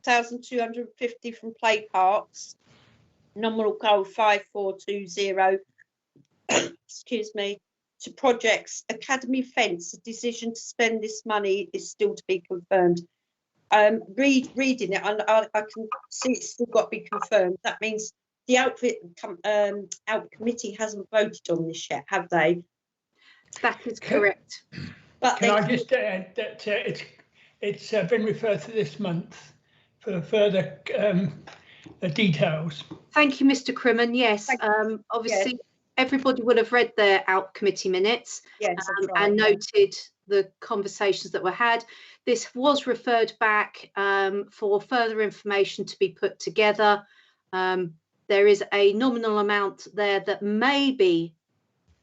£1,250 from Play Parks, nominal code 5420, excuse me, to projects. Academy Fence, the decision to spend this money is still to be confirmed. Reading it, I can see it's still got to be confirmed. That means the ALP committee hasn't voted on this yet, have they? That is correct. But can I just add that it's been referred to this month for further details. Thank you, Mr. Crimmen. Yes, obviously everybody would have read their ALP committee minutes, and noted the conversations that were had. This was referred back for further information to be put together. There is a nominal amount there that may be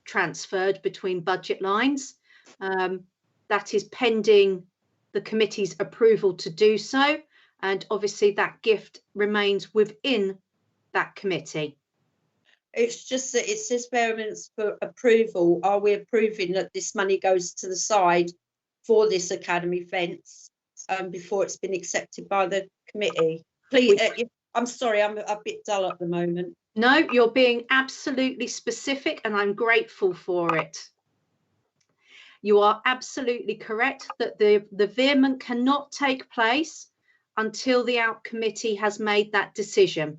transferred between budget lines. That is pending the committee's approval to do so, and obviously that gift remains within that committee. It's just that it says variance for approval. Are we approving that this money goes to the side for this academy fence before it's been accepted by the committee? Please, I'm sorry, I'm a bit dull at the moment. No, you're being absolutely specific, and I'm grateful for it. You are absolutely correct that the veerment cannot take place until the ALP committee has made that decision.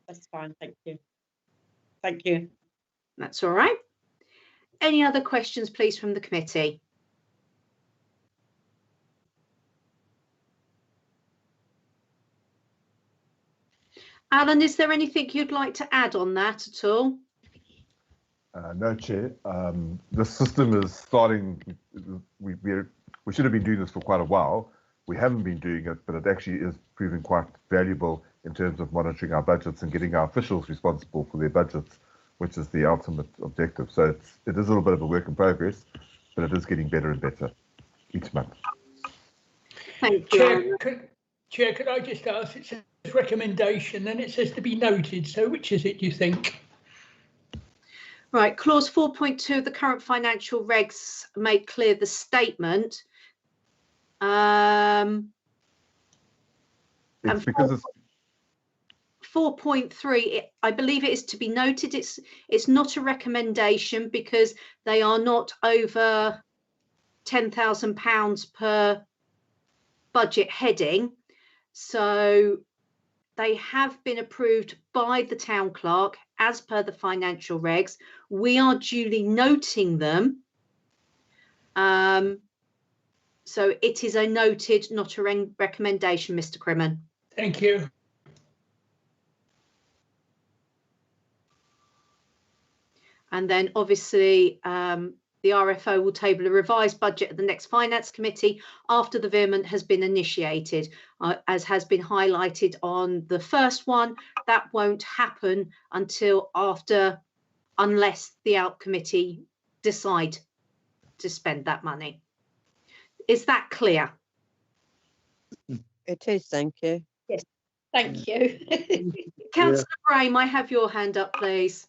That's fine, thank you. Thank you. That's all right. Any other questions, please, from the committee? Alan, is there anything you'd like to add on that at all? No, Chair. The system is starting. We should have been doing this for quite a while. We haven't been doing it, but it actually is proving quite valuable in terms of monitoring our budgets and getting our officials responsible for their budgets, which is the ultimate objective. So it is a little bit of a work in progress, but it is getting better and better each month. Thank you. Chair, could I just ask, it says recommendation, then it says to be noted. So which is it, do you think? Right, clause 4.2 of the current financial regs make clear the statement. It's because it's 4.3, I believe it is to be noted. It's not a recommendation because they are not over £10,000 per budget heading. So they have been approved by the town clerk as per the financial regs. We are duly noting them. So it is a noted, not a recommendation, Mr. Crimmen. Thank you. And then obviously the RFO will table a revised budget at the next finance committee after the veerment has been initiated. As has been highlighted on the first one, that won't happen until after, unless the ALP committee decide to spend that money. Is that clear? It is, thank you. Yes, thank you. Councillor Brame, I have your hand up, please.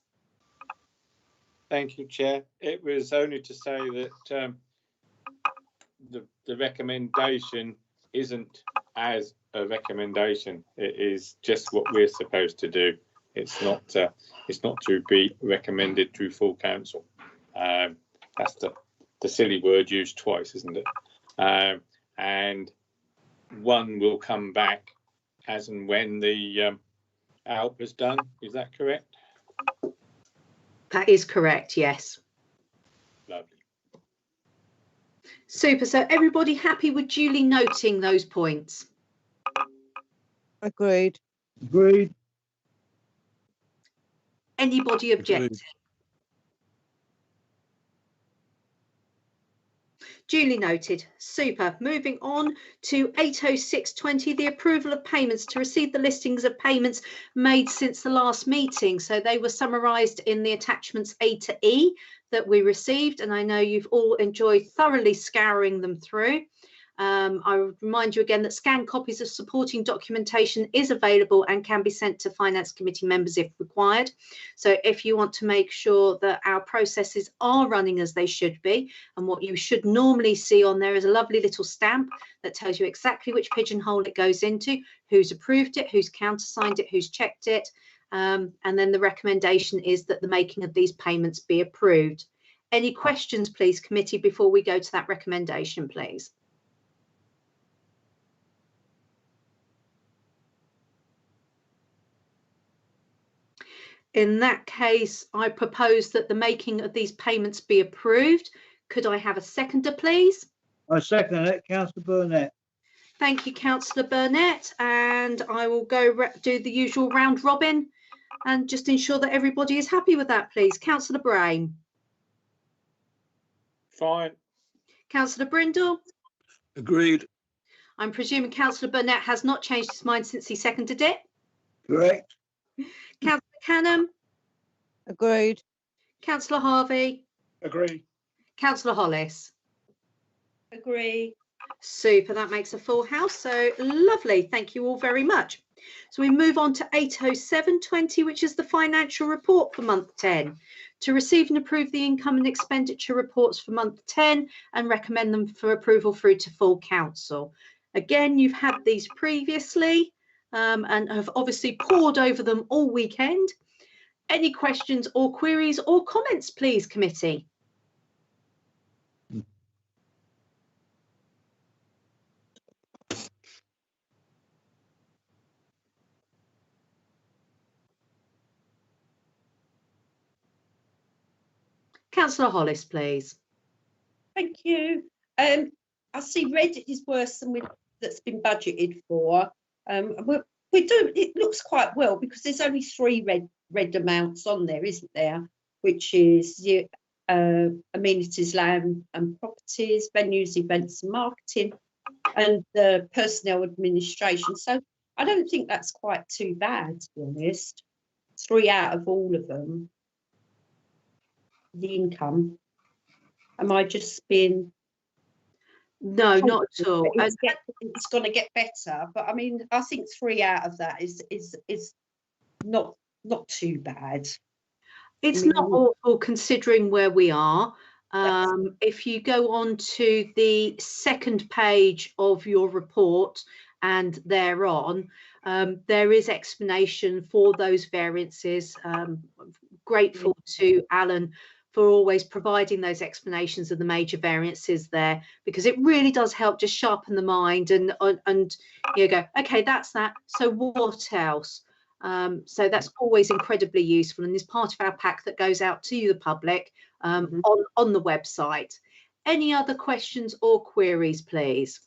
Thank you, Chair. It was only to say that the recommendation isn't as a recommendation. It is just what we're supposed to do. It's not to be recommended to full council. That's the silly word used twice, isn't it? And one will come back as and when the ALP is done. Is that correct? That is correct, yes. Lovely. Super. So everybody happy with duly noting those points? Agreed. Agreed. Anybody objecting? Duly noted. Super. Moving on to 806.20, the approval of payments to receive the listings of payments made since the last meeting. So they were summarised in the attachments A to E that we received, and I know you've all enjoyed thoroughly scouring them through. I would remind you again that scanned copies of supporting documentation is available and can be sent to Finance Committee members if required. So if you want to make sure that our processes are running as they should be, and what you should normally see on there is a lovely little stamp that tells you exactly which pigeonhole it goes into, who's approved it, who's countersigned it, who's checked it, and then the recommendation is that the making of these payments be approved. Any questions, please, committee, before we go to that recommendation, please? In that case, I propose that the making of these payments be approved. Could I have a seconder, please? I second it, Councillor Burnett. Thank you, Councillor Burnett. And I will go do the usual round robin and just ensure that everybody is happy with that, please. Councillor Brain. Fine. Councillor Brindle. Agreed. I'm presuming Councillor Burnett has not changed his mind since he seconded it. Correct. Councillor Canham. Agreed. Councillor Harvey. Agree. Councillor Hollis. Agree. Super, that makes a full house. So lovely. Thank you all very much. So we move on to 80720, which is the financial report for month 10. To receive and approve the income and expenditure reports for month 10 and recommend them for approval through to full council. Again, you've had these previously and have obviously pored over them all weekend. Any questions or queries or comments, please, committee? Councillor Hollis, please. Thank you. I see red is worse than that's been budgeted for. We do. It looks quite well because there's only 3 red amounts on there, isn't there? Which is the amenities, land and properties, venues, events and marketing, and the personnel administration. So I don't think that's quite too bad, to be honest. 3 out of all of them. The income. Am I just being? No, not at all. It's going to get better, but I mean, I think 3 out of that is not too bad. It's not awful considering where we are. If you go on to the second page of your report and thereon, there is explanation for those variances. Grateful to Alan for always providing those explanations of the major variances there, because it really does help just sharpen the mind and you go, okay, that's that. So what else? So that's always incredibly useful and is part of our pack that goes out to the public on the website. Any other questions or queries, please?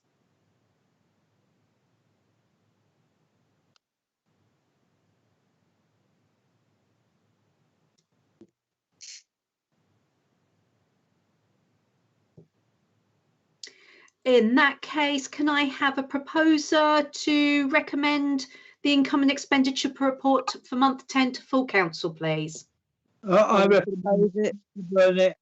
In that case, can I have a proposer to recommend the income and expenditure report for month 10 to full council, please? I recommend it. Burnett.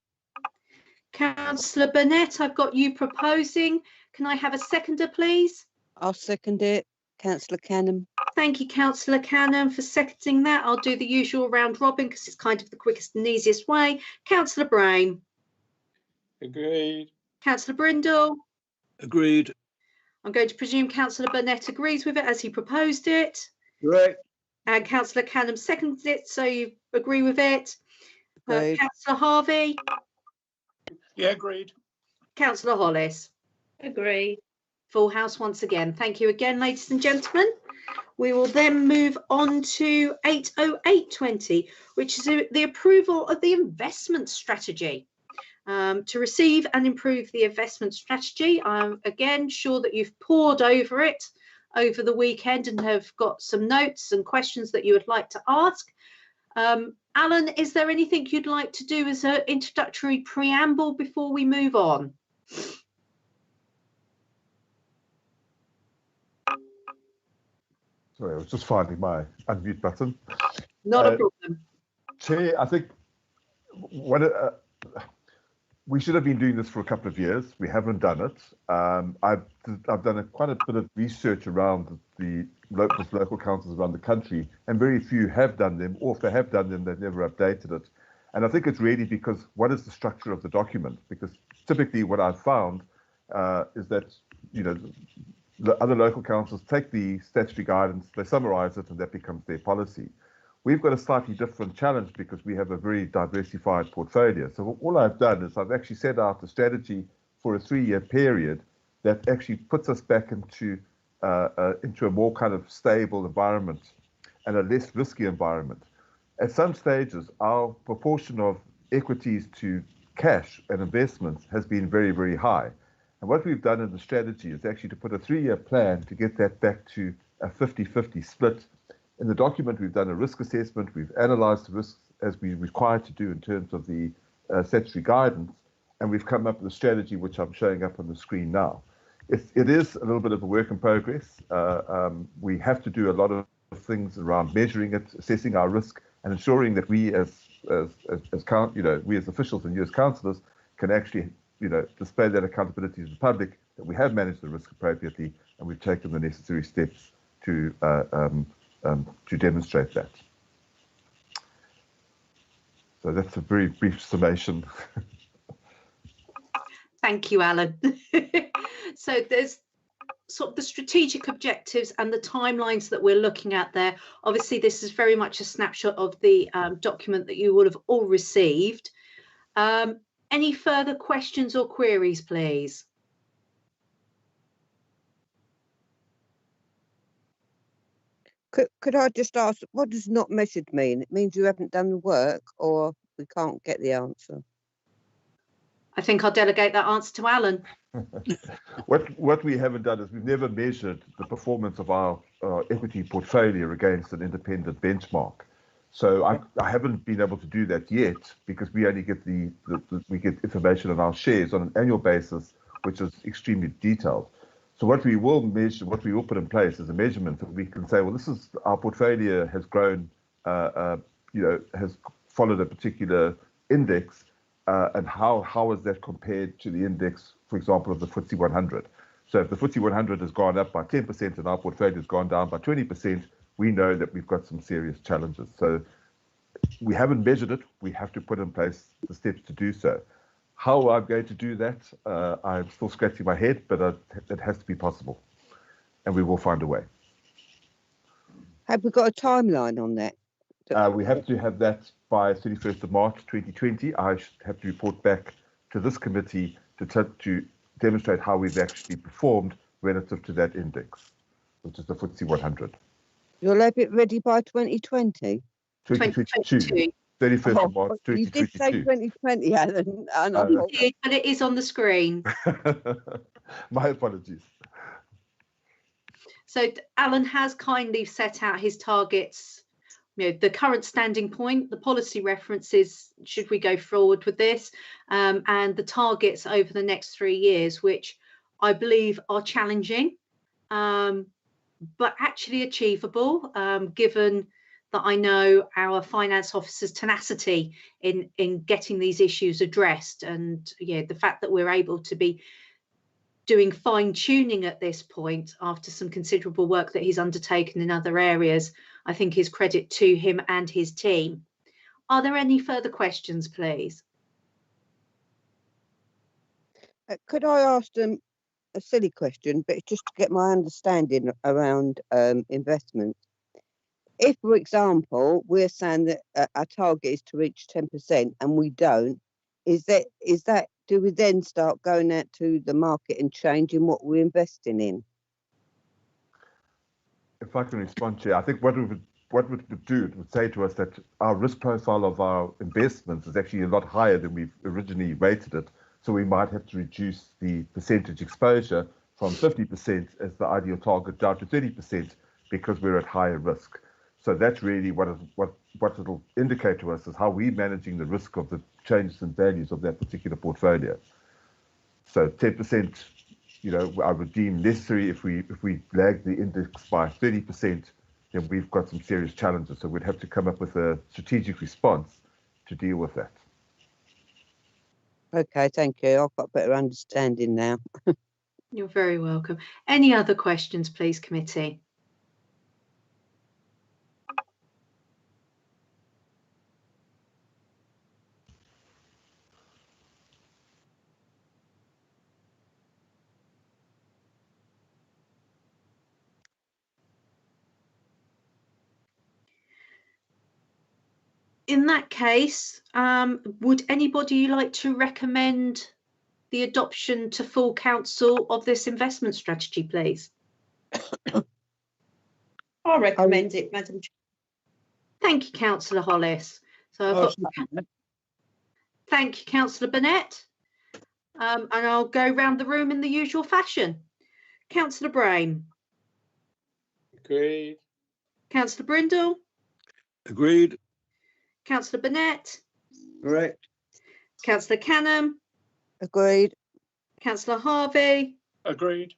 Councillor Burnett, I've got you proposing. Can I have a seconder, please? I'll second it. Councillor Canham. Thank you, Councillor Canham, for seconding that. I'll do the usual round robin because it's kind of the quickest and easiest way. Councillor Brain. Agreed. Councillor Brindle. Agreed. I'm going to presume Councillor Burnett agrees with it as he proposed it. Correct. And Councillor Canham seconds it, so you agree with it. Agreed. Councillor Harvey. Yeah, agreed. Councillor Hollis. Agree. Full house once again. Thank you again, ladies and gentlemen. We will then move on to 80820, which is the approval of the investment strategy. To receive and improve the investment strategy, I'm again sure that you've pored over it over the weekend and have got some notes and questions that you would like to ask. Alan, is there anything you'd like to do as an introductory preamble before we move on? Sorry, I was just finding my unmute button. Not a problem. Chair, I think We should have been doing this for a couple of years. We haven't done it. I've done quite a bit of research around the local councils around the country, and very few have done them, or if they have done them, they've never updated it. And I think it's really because what is the structure of the document? Because typically what I've found is that, you know, the other local councils take the statutory guidance, they summarize it, and that becomes their policy. We've got a slightly different challenge because we have a very diversified portfolio. So all I've done is I've actually set out a strategy for a 3-year period that actually puts us back into a more kind of stable environment and a less risky environment. At some stages, our proportion of equities to cash and investments has been very, very high. And what we've done in the strategy is actually to put a 3-year plan to get that back to a 50-50 split. In the document, we've done a risk assessment. We've analysed the risks as we're required to do in terms of the statutory guidance, and we've come up with a strategy which I'm showing up on the screen now. It is a little bit of a work in progress. We have to do a lot of things around measuring it, assessing our risk, and ensuring that we as officials and you as councillors can actually, you know, display that accountability to the public, that we have managed the risk appropriately, and we've taken the necessary steps to demonstrate that. So that's a very brief summation. Thank you, Alan. So there's sort of the strategic objectives and the timelines that we're looking at there. Obviously, this is very much a snapshot of the document that you would have all received. Any further questions or queries, please? Could I just ask, what does not measured mean? It means you haven't done the work, or we can't get the answer? I think I'll delegate that answer to Alan. What we haven't done is we've never measured the performance of our equity portfolio against an independent benchmark. So I haven't been able to do that yet, because we only get we get information on our shares on an annual basis, which is extremely detailed. So what we will measure, what we will put in place is a measurement that we can say, well, this is our portfolio has grown, has followed a particular index, and how is that compared to the index, for example, of the FTSE 100? So if the FTSE 100 has gone up by 10% and our portfolio has gone down by 20%, we know that we've got some serious challenges. So we haven't measured it. We have to put in place the steps to do so. How I'm going to do that, I'm still scratching my head, but it has to be possible, and we will find a way. Have we got a timeline on that? We have to have that by 31st of March 2020. I should have to report back to this committee to demonstrate how we've actually performed relative to that index, which is the FTSE 100. You'll have it ready by 2020? 2022. 31st of March 2022. You did say 2020, Alan. And it is on the screen. My apologies. So Alan has kindly set out his targets, you know, the current standing point, the policy references, should we go forward with this, and the targets over the next 3 years, which I believe are challenging, but actually achievable, given that I know our finance officer's tenacity in getting these issues addressed, and the fact that we're able to be doing fine tuning at this point after some considerable work that he's undertaken in other areas, I think is credit to him and his team. Are there any further questions, please? Could I ask them a silly question, but just to get my understanding around investments? If, for example, we're saying that our target is to reach 10% and we don't, do we then start going out to the market and changing what we're investing in? If I can respond, Chair, I think what we would do, it would say to us that our risk profile of our investments is actually a lot higher than we've originally rated it. So we might have to reduce the percentage exposure from 50% as the ideal target down to 30% because we're at higher risk. So that's really what it'll indicate to us is how we're managing the risk of the changes in values of that particular portfolio. So 10%, I would deem necessary. If we lag the index by 30%, then we've got some serious challenges. So we'd have to come up with a strategic response to deal with that. Okay, thank you. I've got a better understanding now. You're very welcome. Any other questions, please, committee? In that case, would anybody like to recommend the adoption to full council of this investment strategy, please? I recommend it, Madam Chair. Thank you, Councillor Hollis. So I've got, thank you, Councillor Burnett. And I'll go round the room in the usual fashion. Councillor Brain. Agreed. Councillor Brindle. Agreed. Councillor Burnett. Correct. Councillor Canham. Agreed. Councillor Harvey. Agreed.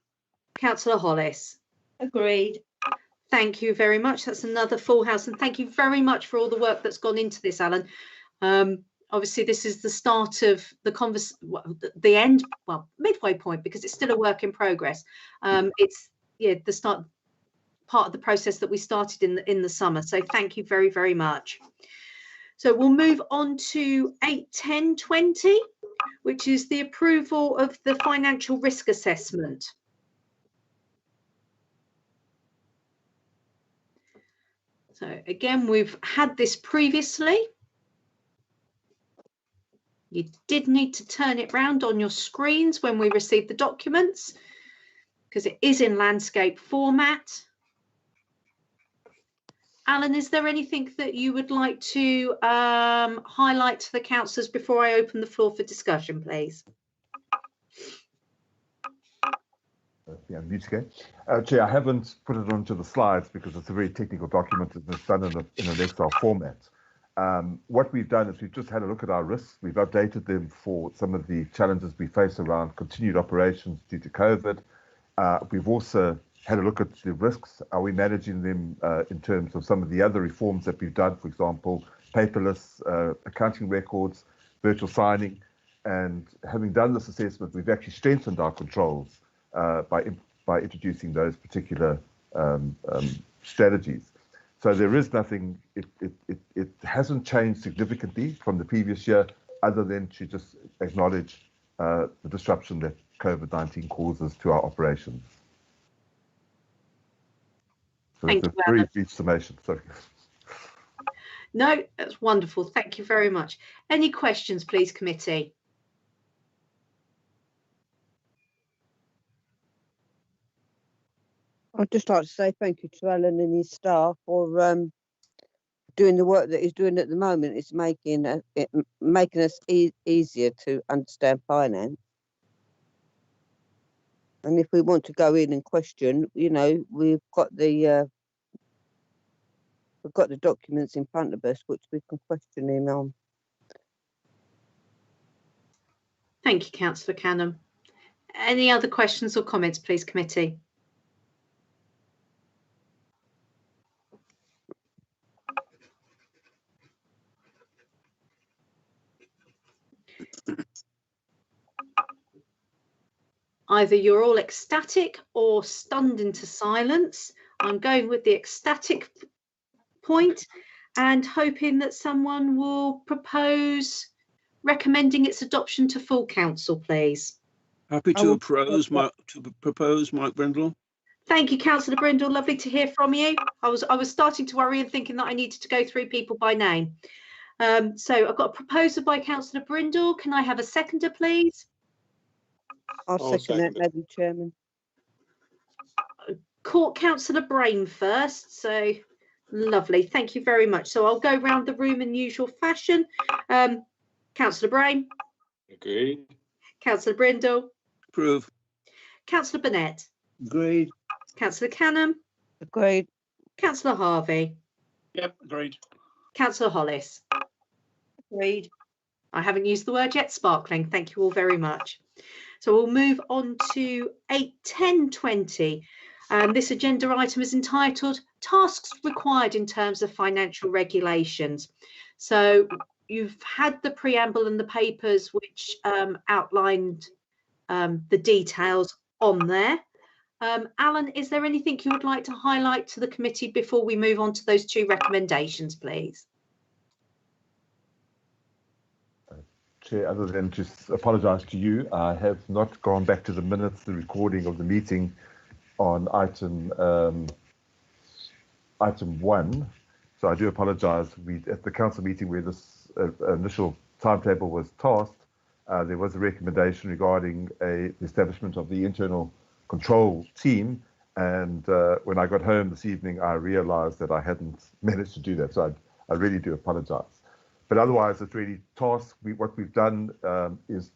Councillor Hollis. Agreed. Thank you very much. That's another full house, and thank you very much for all the work that's gone into this, Alan. Obviously, this is the start of the end, well, midway point, because it's still a work in progress. It's the start part of the process that we started in the summer. So thank you very, very much. So we'll move on to 8.10.20, which is the approval of the financial risk assessment. So again, we've had this previously. You did need to turn it round on your screens when we received the documents, because it is in landscape format. Alan, is there anything that you would like to highlight to the councillors before I open the floor for discussion, please? Yeah, mute again. Chair, I haven't put it onto the slides because it's a very technical document and it's done in an Excel format. What we've done is we've just had a look at our risks. We've updated them for some of the challenges we face around continued operations due to COVID. We've also had a look at the risks. Are we managing them in terms of some of the other reforms that we've done, for example, paperless accounting records, virtual signing, and having done this assessment, we've actually strengthened our controls by introducing those particular strategies. So there is nothing, it hasn't changed significantly from the previous year, other than to just acknowledge the disruption that COVID-19 causes to our operations. So it's a very brief summation. Sorry. No, that's wonderful. Thank you very much. Any questions, please, committee? I'd just like to say thank you to Alan and his staff for doing the work that he's doing at the moment. It's making us easier to understand finance. And if we want to go in and question, you know, we've got the documents in front of us which we can question him on. Thank you, Councillor Canham. Any other questions or comments, please, committee? Either you're all ecstatic or stunned into silence. I'm going with the ecstatic point and hoping that someone will propose recommending its adoption to full council, please. Happy to propose Mike Brindle. Thank you, Councillor Brindle. Lovely to hear from you. I was starting to worry and thinking that I needed to go through people by name. So I've got a proposal by Councillor Brindle. Can I have a seconder, please? I'll second that, Madam Chairman. Caught Councillor Brain first, so lovely. Thank you very much. So I'll go round the room in usual fashion. Councillor Brain. Agreed. Councillor Brindle. Approve. Councillor Burnett. Agreed. Councillor Canham. Agreed. Councillor Harvey. Yep, agreed. Councillor Hollis. Agreed. I haven't used the word yet, sparkling. Thank you all very much. So we'll move on to 8.10.20. This agenda item is entitled Tasks Required in Terms of Financial Regulations. So you've had the preamble and the papers which outlined the details on there. Alan, is there anything you would like to highlight to the committee before we move on to those 2 recommendations, please? Chair, other than to apologise to you, I have not gone back to the minutes, the recording of the meeting on item 1. So I do apologise. At the council meeting where this initial timetable was tasked, there was a recommendation regarding the establishment of the internal control team. And when I got home this evening, I realised that I hadn't managed to do that. So I really do apologise. But otherwise, it's really tasks. What we've done is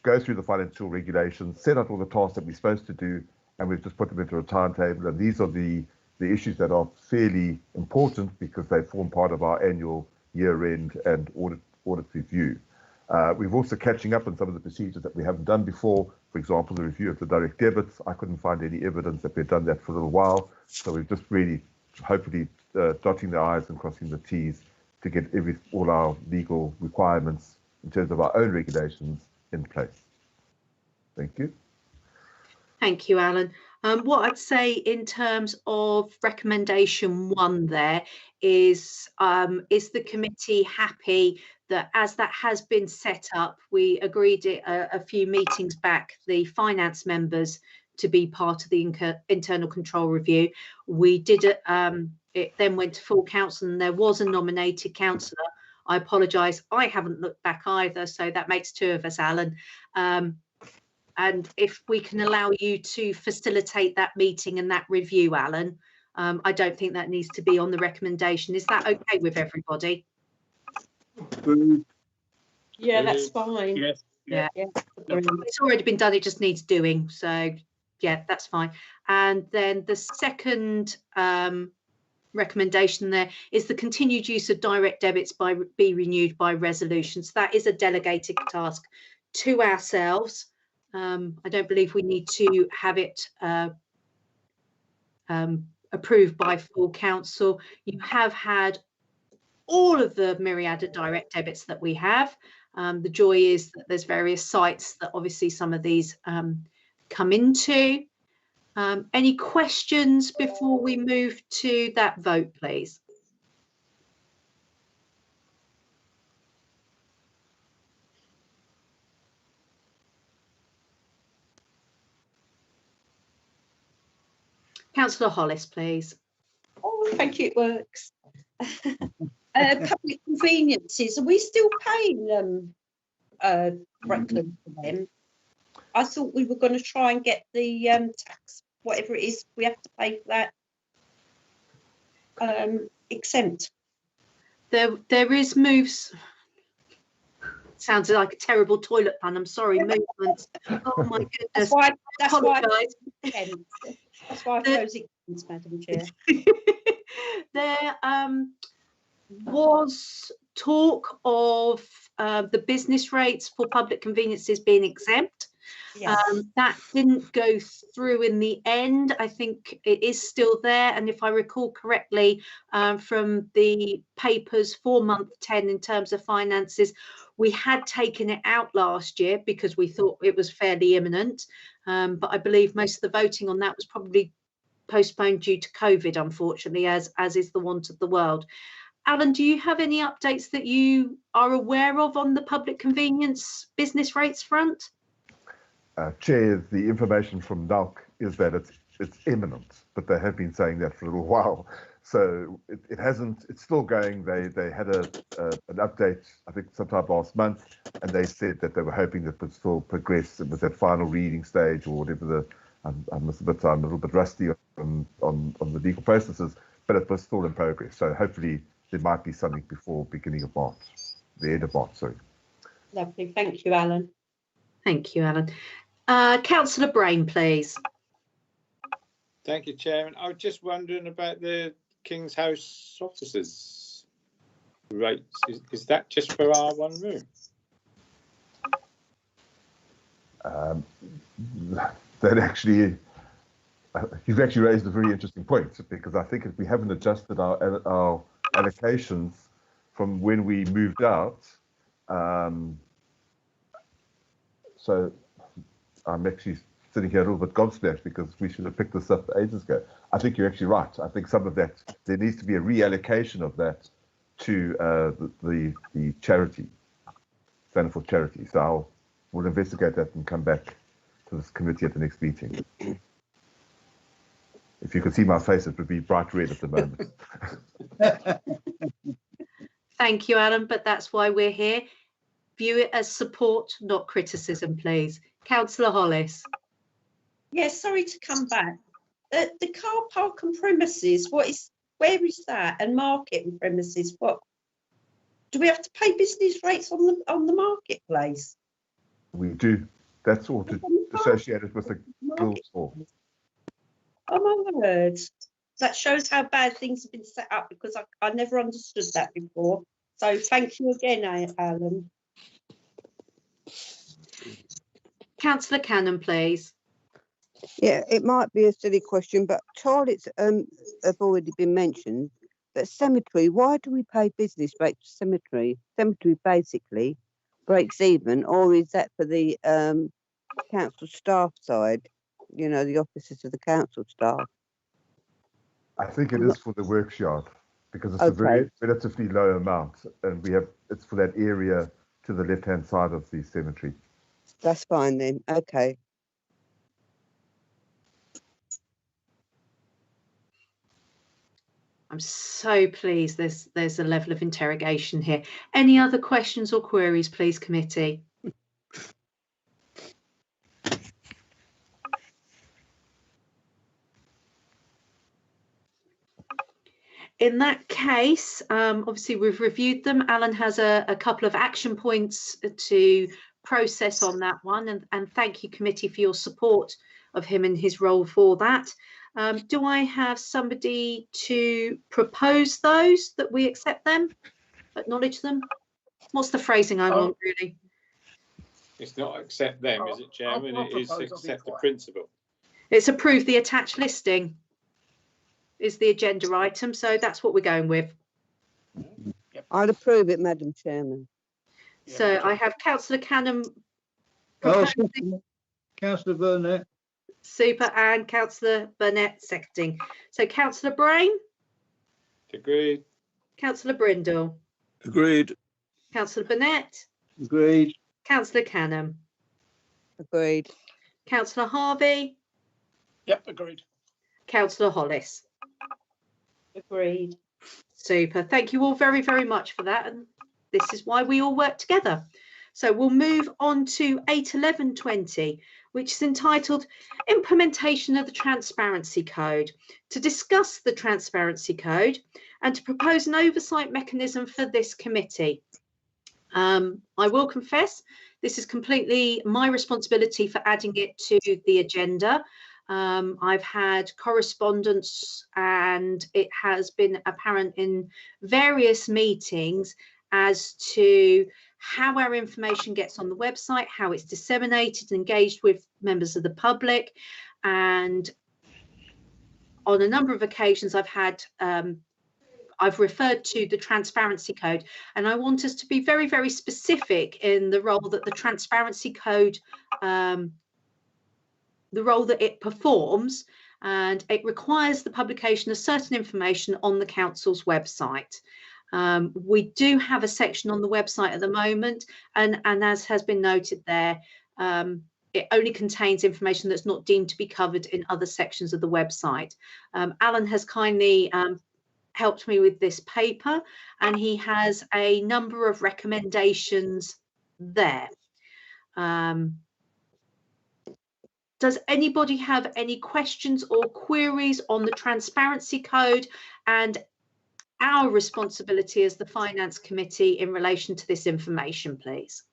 go through the financial regulations, set out all the tasks that we're supposed to do, and we've just put them into a timetable. And these are the issues that are fairly important because they form part of our annual year-end and audit review. We've also catching up on some of the procedures that we haven't done before. For example, the review of the direct debits. I couldn't find any evidence that we've done that for a little while. So we've just really, hopefully, dotting the I's and crossing the T's to get all our legal requirements in terms of our own regulations in place. Thank you. Thank you, Alan. What I'd say in terms of recommendation 1 there is the committee happy that as that has been set up, we agreed it a few meetings back, the finance members to be part of the internal control review. We did it, it then went to full council and there was a nominated councillor. I apologise, I haven't looked back either, so that makes 2 of us, Alan. And if we can allow you to facilitate that meeting and that review, Alan, I don't think that needs to be on the recommendation. Is that okay with everybody? Yeah, that's fine. Yes. Yeah. It's already been done, it just needs doing. So yeah, that's fine. And then the second recommendation there is the continued use of direct debits be renewed by resolutions. That is a delegated task to ourselves. I don't believe we need to have it approved by full council. You have had all of the myriad of direct debits that we have. The joy is that there's various sites that obviously some of these come into. Any questions before we move to that vote, please? Councillor Hollis, please. Oh, thank you, it works. Public conveniences, are we still paying them, Breckland, for them? I thought we were going to try and get the tax, whatever it is, we have to pay for that, exempt. There is moves. Sounds like a terrible toilet pun. I'm sorry, movements. Oh my goodness. That's why I chose it, Madam Chair. There was talk of the business rates for public conveniences being exempt. Yes. That didn't go through in the end. I think it is still there. And if I recall correctly, from the papers for month 10 in terms of finances, we had taken it out last year because we thought it was fairly imminent. But I believe most of the voting on that was probably postponed due to COVID, unfortunately, as is the want of the world. Alan, do you have any updates that you are aware of on the public convenience business rates front? Chair, the information from NALC is that it's imminent, but they have been saying that for a little while. So it hasn't, it's still going. They had an update, I think sometime last month, and they said that they were hoping that it would still progress. It was that final reading stage or whatever I'm a little bit rusty on the legal processes, but it was still in progress. So hopefully there might be something before beginning of March, the end of March, sorry. Lovely, thank you, Alan. Thank you, Alan. Councillor Brain, please. Thank you, Chairman. I was just wondering about the King's House officers' rates. Is that just for our one room? That actually, you've actually raised a very interesting point, because I think if we haven't adjusted our allocations from when we moved out. So I'm actually sitting here a little bit gobsmacked because we should have picked this up ages ago. I think you're actually right. I think some of that, there needs to be a reallocation of that to the charity, Centre for Charity. So we'll investigate that and come back to this committee at the next meeting. If you could see my face, it would be bright red at the moment. Thank you, Alan, but that's why we're here. View it as support, not criticism, please. Councillor Hollis. Yes, sorry to come back. The car park and premises, where is that? And market and premises, what? Do we have to pay business rates on the marketplace? We do. That's all associated with the Guildhall. Oh my word. That shows how bad things have been set up, because I never understood that before. So thank you again, Alan. Councillor Cannon, please. Yeah, it might be a silly question, but toilets have already been mentioned. But cemetery, why do we pay business rates for cemetery? Cemetery basically breaks even, or is that for the council staff side? You know, the officers of the council staff. I think it is for the works yard, because it's a very relatively low amount, and it's for that area to the left-hand side of the cemetery. That's fine then. Okay. I'm so pleased there's a level of interrogation here. Any other questions or queries, please, committee? In that case, obviously we've reviewed them. Alan has a couple of action points to process on that one, and thank you, committee, for your support of him in his role for that. Do I have somebody to propose those, that we accept them, acknowledge them? What's the phrasing I want, really? It's not accept them, is it, Chairman? It is accept the principle. It's approve the attached listing is the agenda item, so that's what we're going with. I'll approve it, Madam Chairman. So I have Councillor Cannon Councillor Burnett. Super, and Councillor Burnett seconding. So Councillor Brain. Agreed. Councillor Brindle. Agreed. Councillor Burnett. Agreed. Councillor Cannon. Agreed. Councillor Harvey. Yep, agreed. Councillor Hollis. Agreed. Super. Thank you all very, very much for that. And this is why we all work together. So we'll move on to 8.11.20, which is entitled Implementation of the Transparency Code, to discuss the Transparency Code and to propose an oversight mechanism for this committee. I will confess, this is completely my responsibility for adding it to the agenda. I've had correspondence, and it has been apparent in various meetings as to how our information gets on the website, how it's disseminated and engaged with members of the public. And on a number of occasions I've referred to the Transparency Code, and I want us to be very, very specific in the role that the Transparency Code, the role that it performs, and it requires the publication of certain information on the council's website. We do have a section on the website at the moment, and as has been noted there, it only contains information that's not deemed to be covered in other sections of the website. Alan has kindly helped me with this paper, and he has a number of recommendations there. Does anybody have any questions or queries on the Transparency Code and our responsibility as the Finance Committee in relation to this information, please?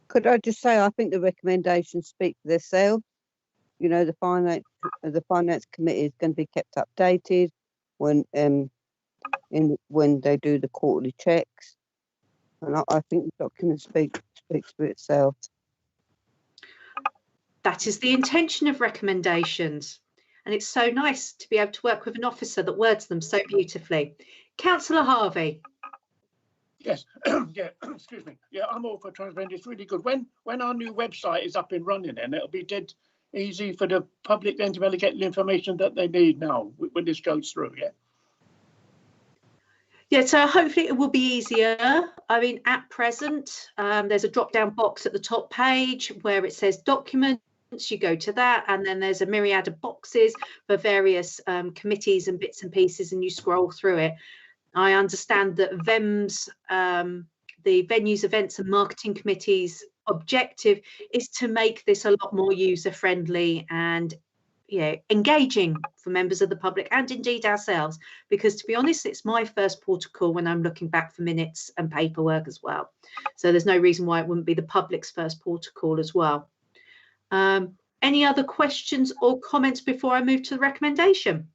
Could I just say, I think the recommendations speak for themselves. You know, the finance committee is going to be kept updated when they do the quarterly checks, and I think the documents speak speaks for itself. That is the intention of recommendations. And it's so nice to be able to work with an officer that words them so beautifully. Councillor Harvey. Yes, yeah, excuse me. Yeah, I'm all for transparent. It's really good. When our new website is up and running, then it'll be dead easy for the public then to be able to get the information that they need now when this goes through, yeah? Yeah, so hopefully it will be easier. I mean, at present, there's a drop-down box at the top page where it says documents. You go to that, and then there's a myriad of boxes for various committees and bits and pieces, and you scroll through it. I understand that VEMS, the Venues, Events and Marketing Committee's objective is to make this a lot more user-friendly and engaging for members of the public and indeed ourselves, because to be honest, it's my first port of call when I'm looking back for minutes and paperwork as well. So there's no reason why it wouldn't be the public's first port of call as well. Any other questions or comments before I move to the recommendation?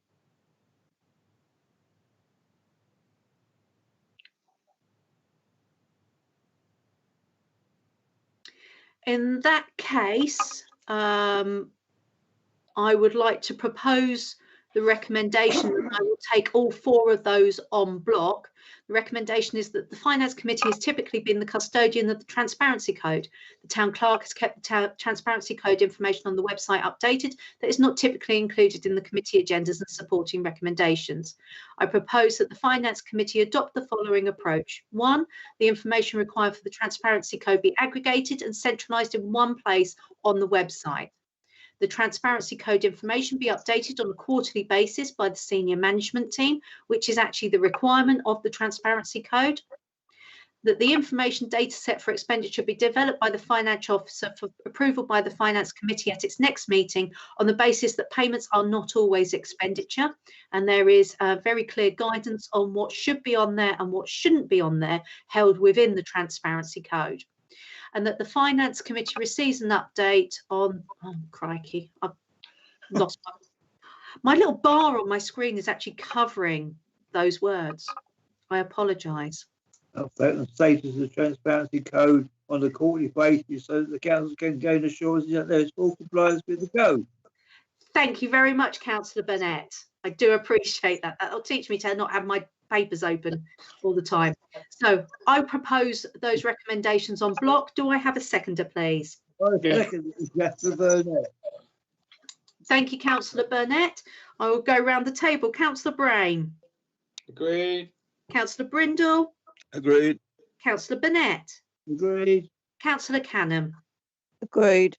In that case, I would like to propose the recommendation that I will take all 4 of those en bloc. The recommendation is that the Finance Committee has typically been the custodian of the Transparency Code. The Town Clerk has kept the Transparency Code information on the website updated that is not typically included in the committee agendas and supporting recommendations. I propose that the Finance Committee adopt the following approach. 1, the information required for the Transparency Code be aggregated and centralised in one place on the website. The Transparency Code information be updated on a quarterly basis by the senior management team, which is actually the requirement of the Transparency Code. That the information data set for expenditure be developed by the Finance Officer for approval by the Finance Committee at its next meeting on the basis that payments are not always expenditure. And there is very clear guidance on what should be on there and what shouldn't be on there held within the Transparency Code. And that the Finance Committee receives an update on, oh crikey, I've lost my little bar on my screen is actually covering those words. I apologise. The status of the Transparency Code on a quarterly basis so that the council can gain assurance that there is full compliance with the code. Thank you very much, Councillor Burnett. I do appreciate that. That'll teach me to not have my papers open all the time. So I propose those recommendations en bloc. Do I have a seconder, please? Councillor Burnett. Thank you, Councillor Burnett. I will go round the table. Councillor Brain. Agreed. Councillor Brindle. Agreed. Councillor Burnett. Agreed. Councillor Canham. Agreed.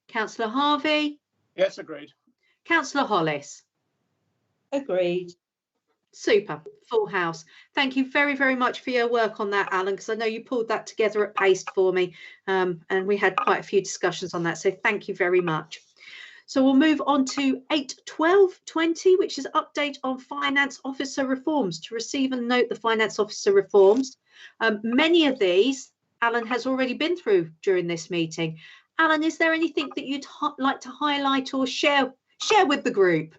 Councillor Harvey. Yes, agreed. Councillor Hollis. Agreed. Super, full house. Thank you very, very much for your work on that, Alan, because I know you pulled that together at pace for me, and we had quite a few discussions on that, so thank you very much. So we'll move on to 8.12.20, which is update on Finance Officer reforms. To receive and note the Finance Officer reforms. Many of these Alan has already been through during this meeting. Alan, is there anything that you'd like to highlight or share with the group?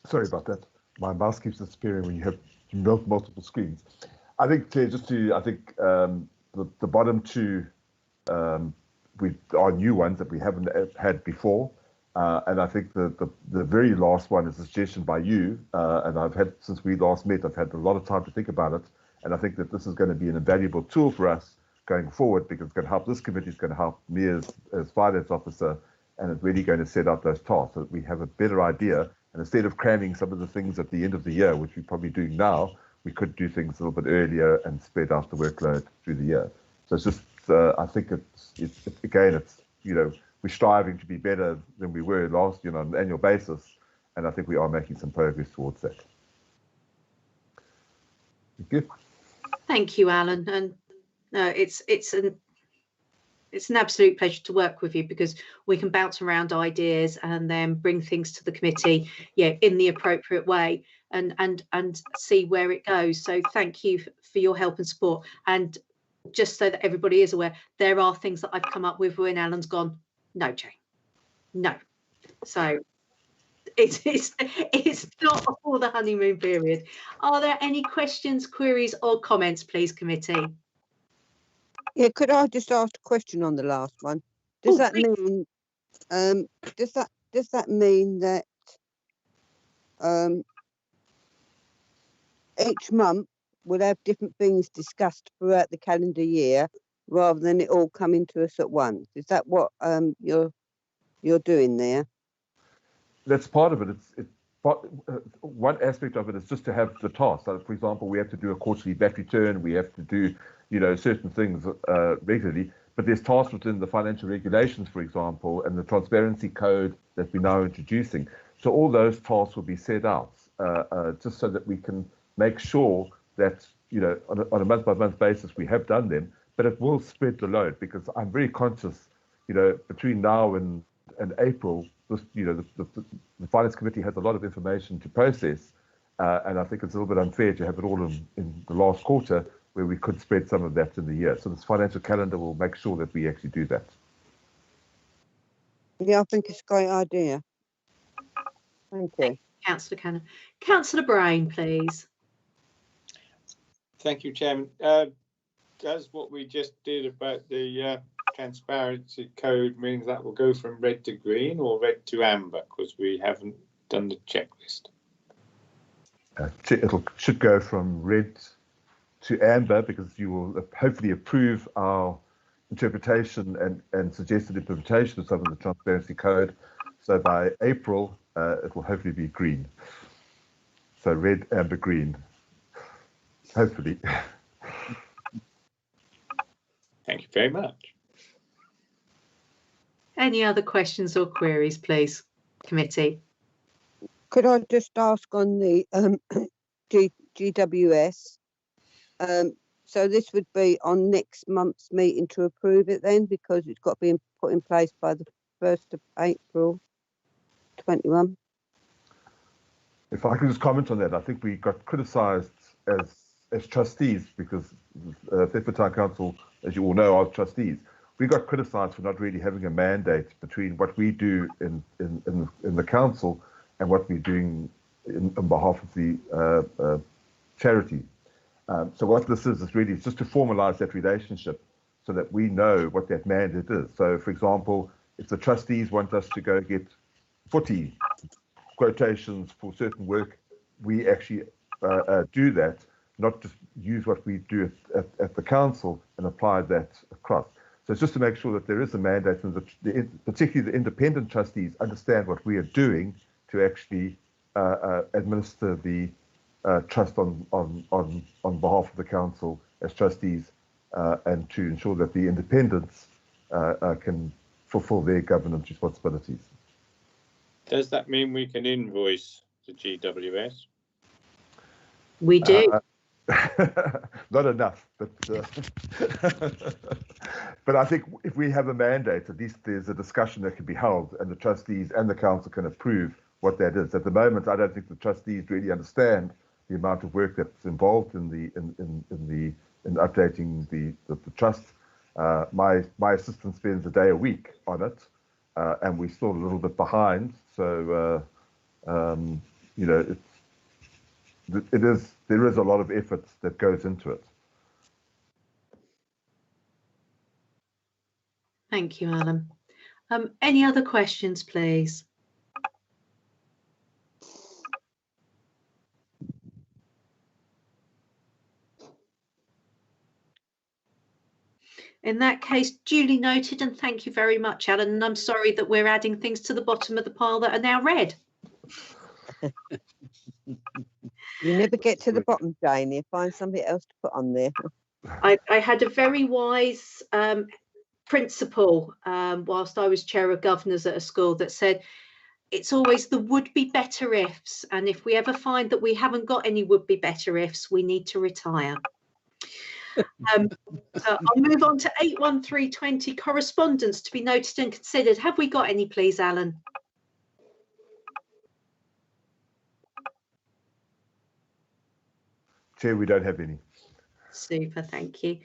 Sorry about that. My mouse keeps disappearing when you have multiple screens. I think the bottom 2 are new ones that we haven't had before, and I think the very last one is a suggestion by you, and I've had, since we last met, I've had a lot of time to think about it, and I think that this is going to be an invaluable tool for us going forward, because it's going to help, this committee is going to help me as finance officer, and it's really going to set out those tasks so that we have a better idea. And instead of cramming some of the things at the end of the year, which we're probably doing now, we could do things a little bit earlier and spread out the workload through the year. So it's just, I think it's again, we're striving to be better than we were last year on an annual basis, and I think we are making some progress towards that. Thank you. Thank you, Alan. And it's an absolute pleasure to work with you, because we can bounce around ideas and then bring things to the committee, in the appropriate way, and see where it goes. So thank you for your help and support. And just so that everybody is aware, there are things that I've come up with when Alan's gone, no, Jane, no. So It's not before the honeymoon period. Are there any questions, queries or comments, please, committee? Yeah, could I just ask a question on the last one? Does that mean does that mean that each month we'll have different things discussed throughout the calendar year rather than it all coming to us at once? Is that what you're doing there? That's part of it. One aspect of it is just to have the task. So, for example, we have to do a quarterly VAT return. We have to do, certain things regularly. But there's tasks within the financial regulations, for example, and the transparency code that we're now introducing. So all those tasks will be set out just so that we can make sure that, on a month-by-month basis, we have done them. But it will spread the load, because I'm very conscious, between now and April, the Finance Committee has a lot of information to process, and I think it's a little bit unfair to have it all in the last quarter, where we could spread some of that in the year. So this financial calendar will make sure that we actually do that. Yeah, I think it's a great idea. Thank you. Councillor Cannon. Councillor Brain, please. Thank you, Chairman. Does what we just did about the transparency code means that will go from red to green or red to amber, because we haven't done the checklist? It should go from red to amber, because you will hopefully approve our interpretation and suggested implementation of some of the transparency code. So by April, it will hopefully be green. So red, amber, green, hopefully. Thank you very much. Any other questions or queries, please, committee? Could I just ask on the GWS? So this would be on next month's meeting to approve it then, because it's got to be put in place by the 1st of April 21. If I can just comment on that, I think we got criticised as trustees, because Thetford Town Council, as you all know, are trustees. We got criticised for not really having a mandate between what we do in the council and what we're doing on behalf of the charity. So what this is really just to formalise that relationship so that we know what that mandate is. So, for example, if the trustees want us to go get 40 quotations for certain work, we actually do that, not just use what we do at the council and apply that across. So it's just to make sure that there is a mandate, and particularly the independent trustees understand what we are doing to actually administer the trust on behalf of the council as trustees, and to ensure that the independents can fulfil their governance responsibilities. Does that mean we can invoice the GWS? We do. Not enough, but but I think if we have a mandate, at least there's a discussion that can be held, and the trustees and the council can approve what that is. At the moment, I don't think the trustees really understand the amount of work that's involved in updating the trust. My assistant spends a day a week on it, and we're still a little bit behind. So there is a lot of effort that goes into it. Thank you, Alan. Any other questions, please? In that case, duly noted, and thank you very much, Alan. And I'm sorry that we're adding things to the bottom of the pile that are now red. You never get to the bottom, Jane. You find something else to put on there. I had a very wise principal whilst I was chair of governors at a school that said, it's always the would-be better ifs. And if we ever find that we haven't got any would-be better ifs, we need to retire. So I'll move on to 81320, correspondence to be noted and considered. Have we got any, please, Alan? Chair, we don't have any. Super, thank you.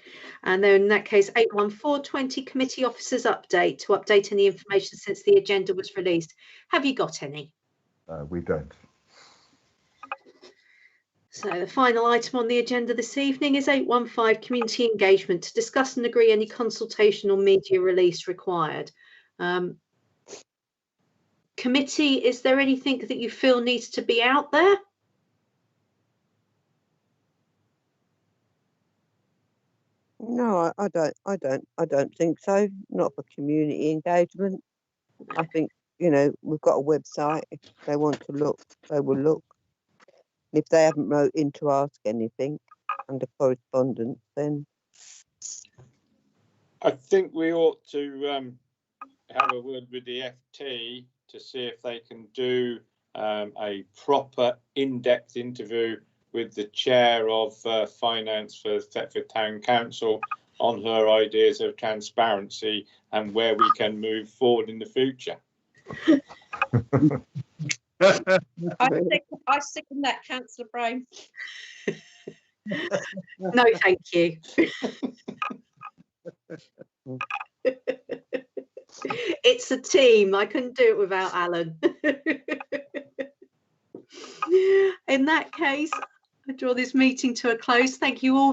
And then in that case, 81420, committee officers update, to update any information since the agenda was released. Have you got any? We don't. So the final item on the agenda this evening is 815 community engagement to discuss and agree any consultation or media release required. Committee, is there anything that you feel needs to be out there? No, I don't think so. Not for community engagement. I think, you know, we've got a website. If they want to look, they will look. If they haven't wrote in to ask anything under correspondence, then I think we ought to have a word with the FT to see if they can do a proper in-depth interview with the chair of finance for Thetford Town Council on her ideas of transparency and where we can move forward in the future. I second that, Councillor Brown. No, thank you. It's a team. I couldn't do it without Alan. In that case, I draw this meeting to a close. Thank you all